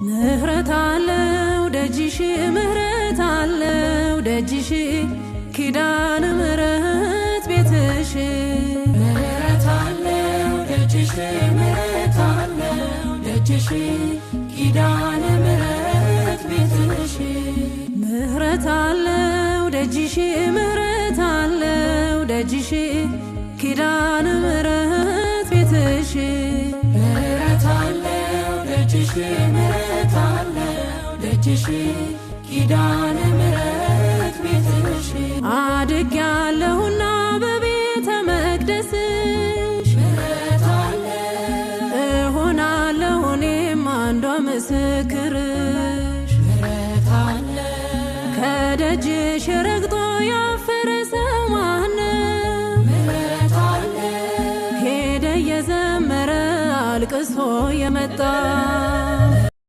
ምህረት አለው ደጅሽ ምህረት አለው ደጅሽ ኪዳነ ምህረት ቤትሽ ምህረት አለው ደጅሽ ምህረት አለው ደጅሽ ኪዳነ ምህረት ቤትሽ ምህረት አለው ደጅሽ ምህረት አለው ደጅሽ ኪዳነ ምህረት ቤትሽ ምህረት አለው ደጅሽ ምህረት አለው ደጅሽ ኪዳነ ምህረት ቤትሽ አድጌያለሁና በቤተ መቅደስሽ ምህረት አለ እሆናለሁ እኔም አንዷ ምስክርሽ ምህረት አለ ከደጅሽ ረግጦ ያፈረ ሰው ማነው? ምህረት አለ ሄደ የዘመረ አልቅሶ የመጣ